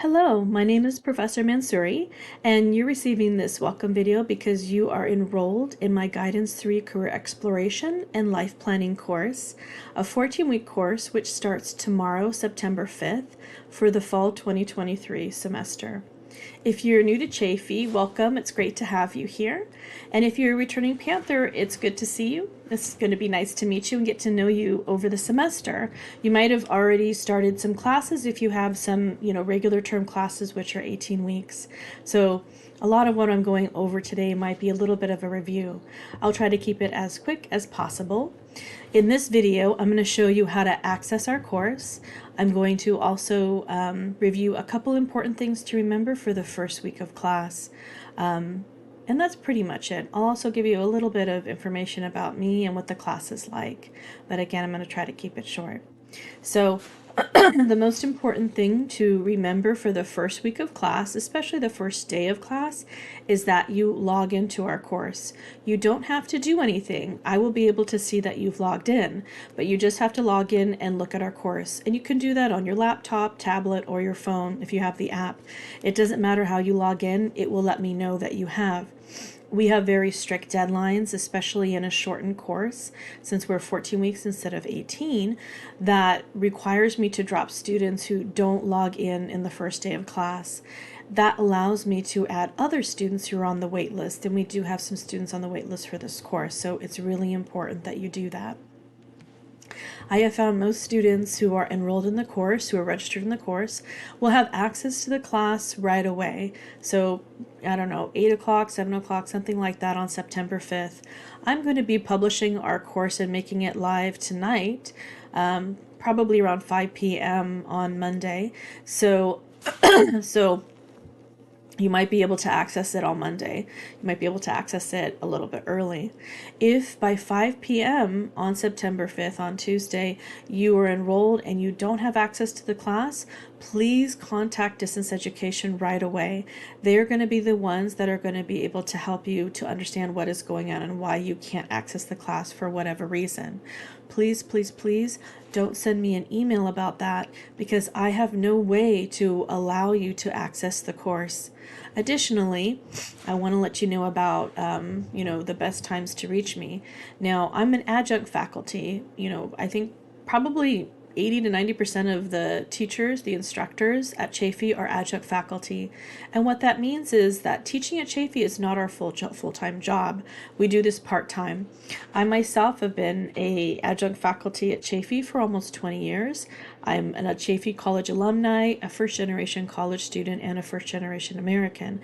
Hello, my name is Professor Mansouri, and you're receiving this welcome video because you are enrolled in my Guidance 3 Career Exploration and Life Planning course, a 14-week course which starts tomorrow, September 5th, for the fall 2023 semester. If you're new to Chaffey, welcome. It's great to have you here. And if you're a returning Panther, it's good to see you. It's going to be nice to meet you and get to know you over the semester. You might have already started some classes if you have some, regular term classes, which are 18 weeks. So a lot of what I'm going over today might be a little bit of a review. I'll try to keep it as quick as possible. In this video, I'm going to show you how to access our course. I'm going to also review a couple important things to remember for the first week of class. And that's pretty much it. I'll also give you a little bit of information about me and what the class is like. But again, I'm going to try to keep it short. So the most important thing to remember for the first week of class, especially the first day of class, is that you log into our course. You don't have to do anything. I will be able to see that you've logged in, but you just have to log in and look at our course. And you can do that on your laptop, tablet, or your phone if you have the app. It doesn't matter how you log in, it will let me know that you have. We have very strict deadlines, especially in a shortened course, since we're 14 weeks instead of 18, that requires me to drop students who don't log in the first day of class. That allows me to add other students who are on the wait list, and we do have some students on the wait list for this course, so it's really important that you do that. I have found most students who are enrolled in the course, who are registered in the course, will have access to the class right away. So, I don't know, 8 o'clock, 7 o'clock, something like that on September 5th. I'm going to be publishing our course and making it live tonight, probably around 5 p.m. on Monday. So, you might be able to access it on Monday. You might be able to access it a little bit early. If by 5 p.m. on September 5th, on Tuesday, you are enrolled and you don't have access to the class, please contact Distance Education right away. They're going to be the ones that are going to be able to help you to understand what is going on and why you can't access the class for whatever reason. Please, please, please don't send me an email about that because I have no way to allow you to access the course. Additionally, I want to let you know about, the best times to reach me. Now, I'm an adjunct faculty. I think probably 80 to 90% of the teachers, the instructors at Chaffey are adjunct faculty. And what that means is that teaching at Chaffey is not our full-time job. We do this part-time. I myself have been a adjunct faculty at Chaffey for almost 20 years. I'm a Chaffey College alumni, a first-generation college student, and a first-generation American.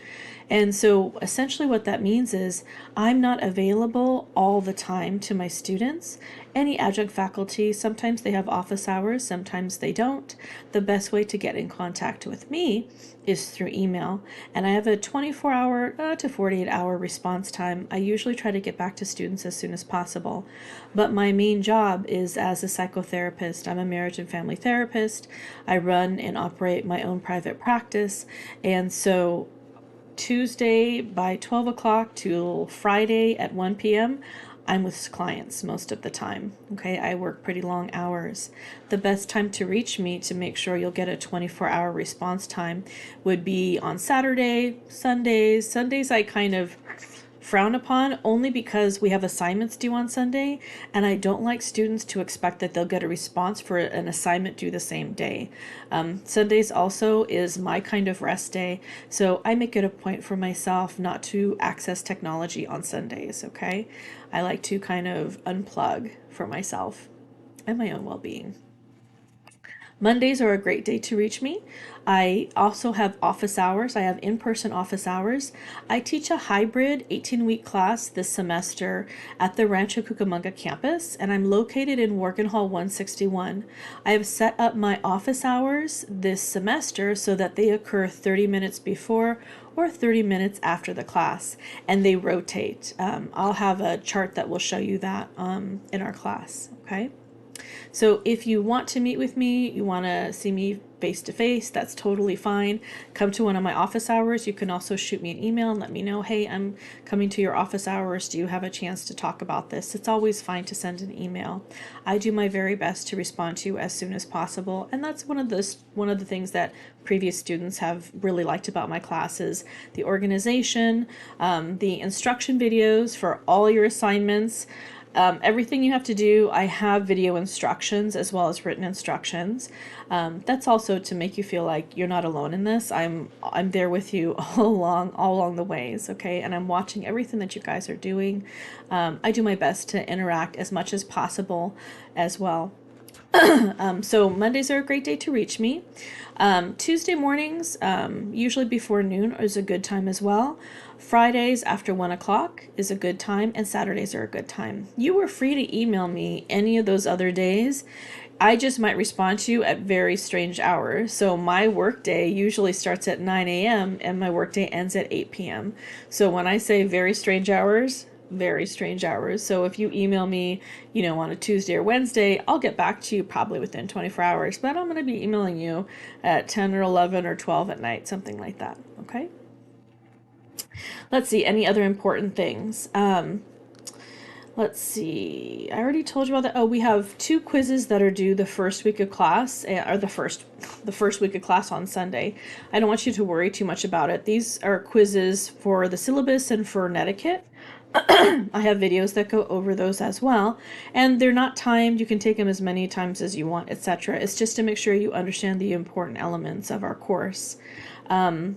And so essentially what that means is I'm not available all the time to my students. Any adjunct faculty, sometimes they have office hours, sometimes they don't. The best way to get in contact with me is through email. And I have a 24-hour to 48-hour response time. I usually try to get back to students as soon as possible. But my main job is as a psychotherapist. I'm a marriage and family therapist. I run and operate my own private practice. And so Tuesday by 12 o'clock till Friday at 1 p.m., I'm with clients most of the time. Okay, I work pretty long hours. The best time to reach me to make sure you'll get a 24-hour response time would be on Saturday, Sundays. Sundays I kind of frown upon only because we have assignments due on Sunday, and I don't like students to expect that they'll get a response for an assignment due the same day. Sundays also is my kind of rest day, so I make it a point for myself not to access technology on Sundays, okay? I like to kind of unplug for myself and my own well-being. Mondays are a great day to reach me. I also have office hours. I have in-person office hours. I teach a hybrid 18-week class this semester at the Rancho Cucamonga campus, and I'm located in Morgan Hall 161. I have set up my office hours this semester so that they occur 30 minutes before or 30 minutes after the class, and they rotate. I'll have a chart that will show you that in our class, okay? So if you want to meet with me, you want to see me face-to-face, that's totally fine. Come to one of my office hours. You can also shoot me an email and let me know, hey, I'm coming to your office hours. Do you have a chance to talk about this? It's always fine to send an email. I do my very best to respond to you as soon as possible, and that's one of the things that previous students have really liked about my classes: the organization, the instruction videos for all your assignments. Everything you have to do, I have video instructions as well as written instructions. That's also to make you feel like you're not alone in this. I'm there with you all along the ways, okay? And I'm watching everything that you guys are doing. I do my best to interact as much as possible as well. So Mondays are a great day to reach me. Tuesday mornings, usually before noon, is a good time as well. Fridays after 1 o'clock is a good time, and Saturdays are a good time. You are free to email me any of those other days. I just might respond to you at very strange hours. So my workday usually starts at 9 a.m. and my workday ends at 8 p.m. So when I say very strange hours, very strange hours. So if you email me, on a Tuesday or Wednesday, I'll get back to you probably within 24 hours, but I'm going to be emailing you at 10 or 11 or 12 at night, something like that. Okay. Let's see, any other important things. Let's see. I already told you about that. Oh, we have 2 quizzes that are due the first week of class, or the first week of class on Sunday. I don't want you to worry too much about it. These are quizzes for the syllabus and for Netiquette. I have videos that go over those as well, and they're not timed. You can take them as many times as you want, etc. It's just to make sure you understand the important elements of our course. And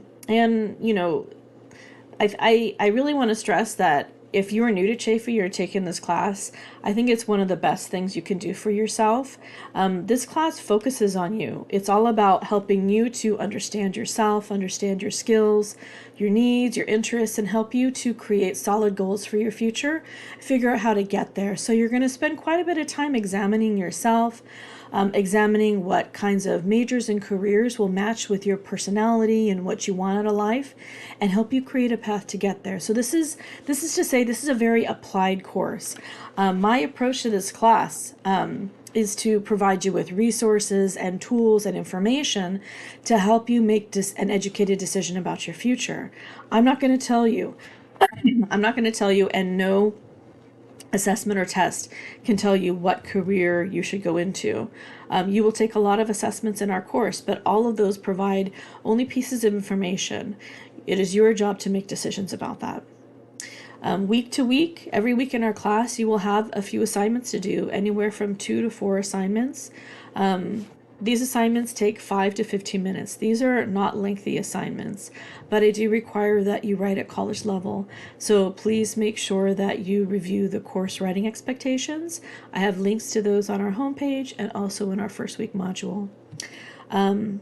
I really want to stress that if you are new to Chaffey, you're taking this class, I think it's one of the best things you can do for yourself. This class focuses on you. It's all about helping you to understand yourself, understand your skills, your needs, your interests, and help you to create solid goals for your future, figure out how to get there. So you're going to spend quite a bit of time examining yourself, examining what kinds of majors and careers will match with your personality and what you want out of life, and help you create a path to get there. So this is to say this is a very applied course. My approach to this class is to provide you with resources and tools and information to help you make an educated decision about your future. I'm not going to tell you, and no assessment or test can tell you what career you should go into. You will take a lot of assessments in our course, but all of those provide only pieces of information. It is your job to make decisions about that. Week to week, every week in our class, you will have a few assignments to do, anywhere from 2 to 4 assignments. These assignments take 5 to 15 minutes. These are not lengthy assignments, but I do require that you write at college level. So please make sure that you review the course writing expectations. I have links to those on our homepage and also in our first week module. And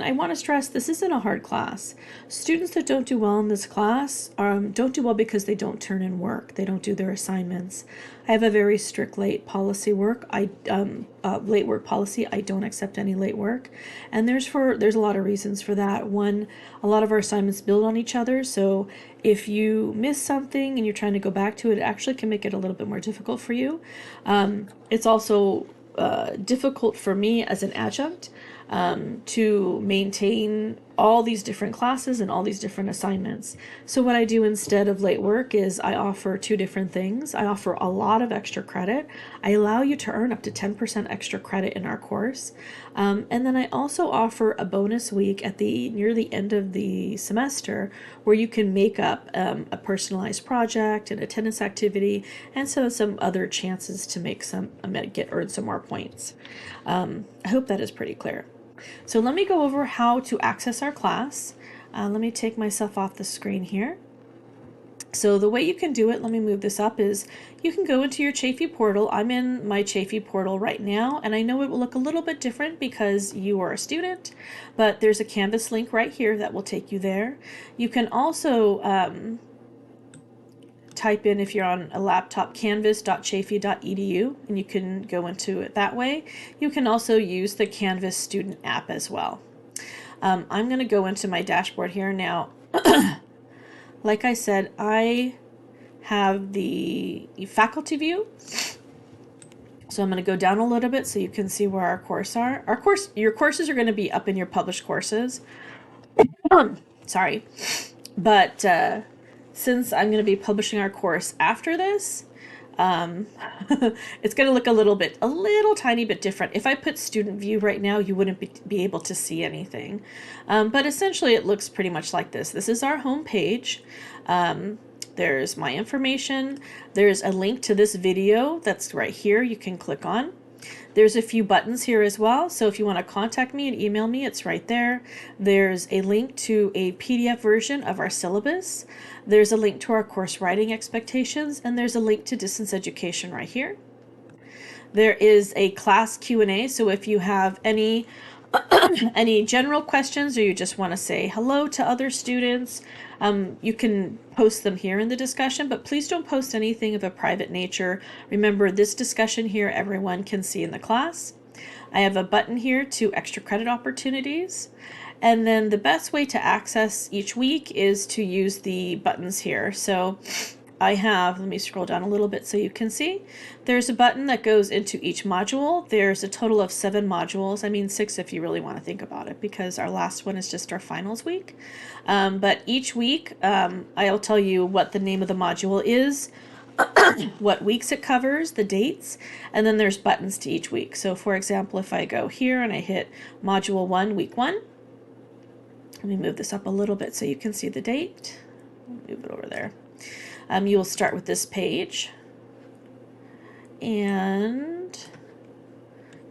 I want to stress, this isn't a hard class. Students that don't do well in this class don't do well because they don't turn in work. They don't do their assignments. I have a very strict late work policy. I don't accept any late work, and there's a lot of reasons for that. One, a lot of our assignments build on each other, so if you miss something and you're trying to go back to it, it actually can make it a little bit more difficult for you. It's also difficult for me as an adjunct to maintain all these different classes and all these different assignments. So what I do instead of late work is I offer 2 different things. I offer a lot of extra credit. I allow you to earn up to 10% extra credit in our course. And then I also offer a bonus week near the end of the semester where you can make up a personalized project, an attendance activity, and some other chances to earn some more points. I hope that is pretty clear. So let me go over how to access our class. Let me take myself off the screen here. So the way you can do it, let me move this up, is you can go into your Chaffey portal. I'm in my Chaffey portal right now, and I know it will look a little bit different because you are a student, but there's a Canvas link right here that will take you there. You can also type in, if you're on a laptop, canvas.chaffey.edu, and you can go into it that way. You can also use the Canvas student app as well. I'm going to go into my dashboard here now. Like I said, I have the faculty view, So I'm going to go down a little bit so you can see where our course are. Your courses are going to be up in your published courses. Sorry. But since I'm going to be publishing our course after this, it's going to look a little tiny bit different. If I put student view right now, you wouldn't be able to see anything. But essentially it looks pretty much like this. This is our home page. There's my information. There's a link to this video that's right here you can click on. There's a few buttons here as well, so if you want to contact me and email me, it's right there. There's a link to a PDF version of our syllabus. There's a link to our course writing expectations, and there's a link to distance education right here. There is a class Q&A, so if you have any general questions or you just want to say hello to other students, you can post them here in the discussion, but please don't post anything of a private nature. Remember, this discussion here everyone can see in the class. I have a button here to extra credit opportunities. And then the best way to access each week is to use the buttons here. So I have, let me scroll down a little bit so you can see. There's a button that goes into each module. There's a total of 7 modules. I mean 6 if you really want to think about it, because our last one is just our finals week. But each week, I'll tell you what the name of the module is, what weeks it covers, the dates, and then there's buttons to each week. So for example, if I go here and I hit module 1, week 1, let me move this up a little bit so you can see the date. Move it over there. You will start with this page, and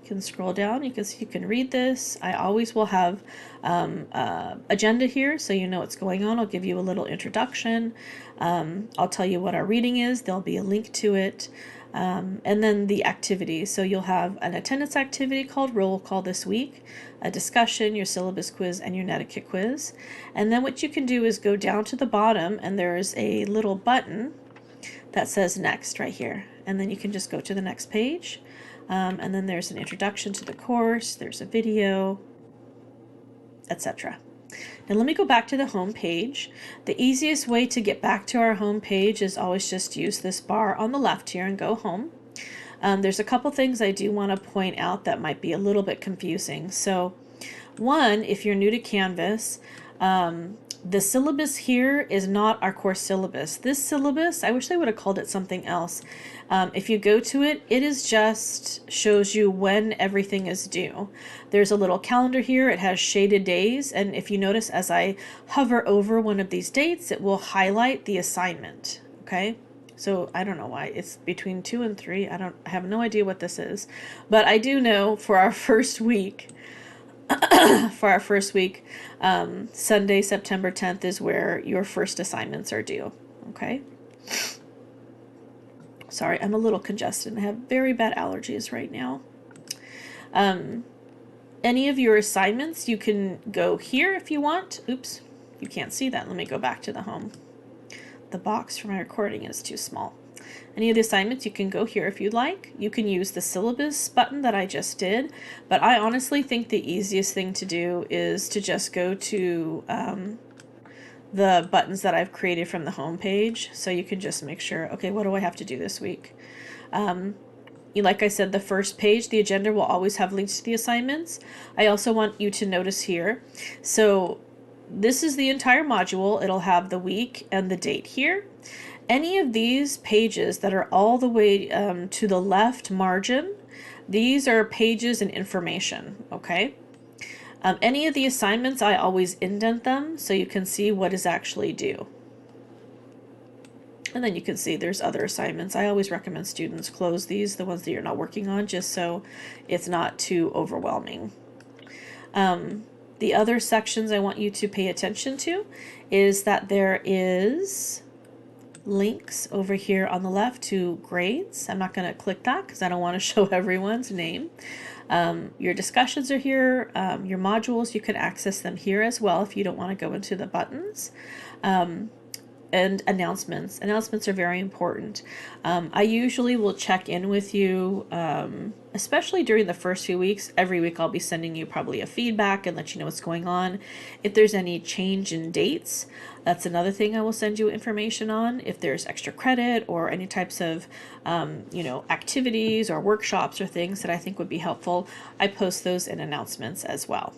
you can scroll down. You can read this. I always will have agenda here, so you know what's going on. I'll give you a little introduction. I'll tell you what our reading is. There'll be a link to it. And then the activities. So you'll have an attendance activity called roll call this week, a discussion, your syllabus quiz, and your netiquette quiz. And then what you can do is go down to the bottom, and there's a little button that says next right here. And then you can just go to the next page. And then there's an introduction to the course, there's a video, etc. Now let me go back to the home page. The easiest way to get back to our home page is always just use this bar on the left here and go home. There's a couple things I do want to point out that might be a little bit confusing. So one, if you're new to Canvas, the syllabus here is not our course syllabus. This syllabus, I wish they would have called it something else. If you go to it, it is just shows you when everything is due. There's a little calendar here. It has shaded days. And if you notice, as I hover over one of these dates, it will highlight the assignment. Okay. So I don't know why it's between 2 and 3. I have no idea what this is, but I do know for our first week, Sunday, September 10th is where your first assignments are due. Okay. Sorry, I'm a little congested and I have very bad allergies right now. Any of your assignments, you can go here if you want. Oops, you can't see that. Let me go back to the home. The box for my recording is too small. Any of the assignments, you can go here if you'd like. You can use the syllabus button that I just did, but I honestly think the easiest thing to do is to just go to the buttons that I've created from the home page, so you can just make sure, okay, what do I have to do this week? Like I said, the first page, the agenda, will always have links to the assignments. I also want you to notice here, so this is the entire module. It'll have the week and the date here. Any of these pages that are all the way to the left margin, these are pages and information, okay? Any of the assignments, I always indent them so you can see what is actually due. And then you can see there's other assignments. I always recommend students close these, the ones that you're not working on, just so it's not too overwhelming. The other sections I want you to pay attention to is that there is links over here on the left to grades. I'm not going to click that because I don't want to show everyone's name. Your discussions are here. Your modules, you can access them here as well if you don't want to go into the buttons. and announcements. Announcements are very important. I usually will check in with you, especially during the first few weeks. Every week I'll be sending you probably a feedback and let you know what's going on. If there's any change in dates, that's another thing I will send you information on. If there's extra credit or any types of, activities or workshops or things that I think would be helpful, I post those in announcements as well.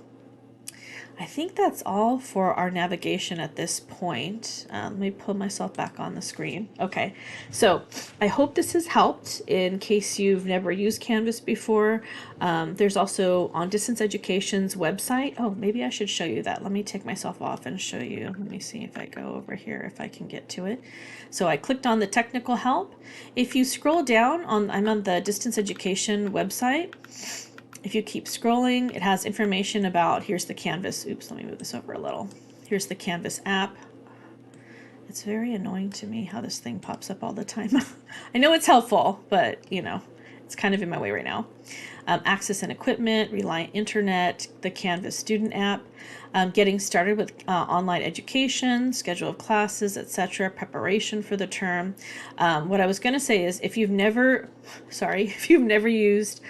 I think that's all for our navigation at this point. Let me pull myself back on the screen. Okay, so I hope this has helped in case you've never used Canvas before. There's also on Distance Education's website. Oh, maybe I should show you that. Let me take myself off and show you. Let me see if I go over here, if I can get to it. So I clicked on the technical help. If you scroll down, I'm on the Distance Education website. If you keep scrolling, it has information about, here's the Canvas. Oops, let me move this over a little. Here's the Canvas app. It's very annoying to me how this thing pops up all the time. I know it's helpful, but it's kind of in my way right now. Access and equipment, Reliant Internet, the Canvas student app, getting started with online education, schedule of classes, etc., preparation for the term. What I was going to say is if you've never used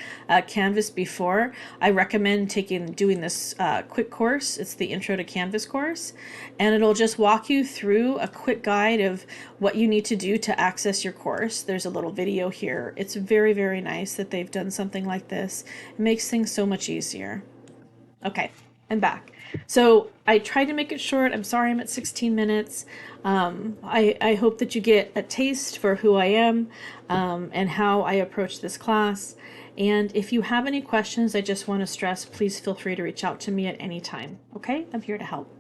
Canvas before, I recommend doing this quick course. It's the Intro to Canvas course, and it'll just walk you through a quick guide of what you need to do to access your course. There's a little video here. It's very, very nice that they've done something like this. It makes things so much easier. Okay, I'm back. So I tried to make it short. I'm sorry I'm at 16 minutes. I hope that you get a taste for who I am and how I approach this class. And if you have any questions, I just want to stress, please feel free to reach out to me at any time. Okay, I'm here to help.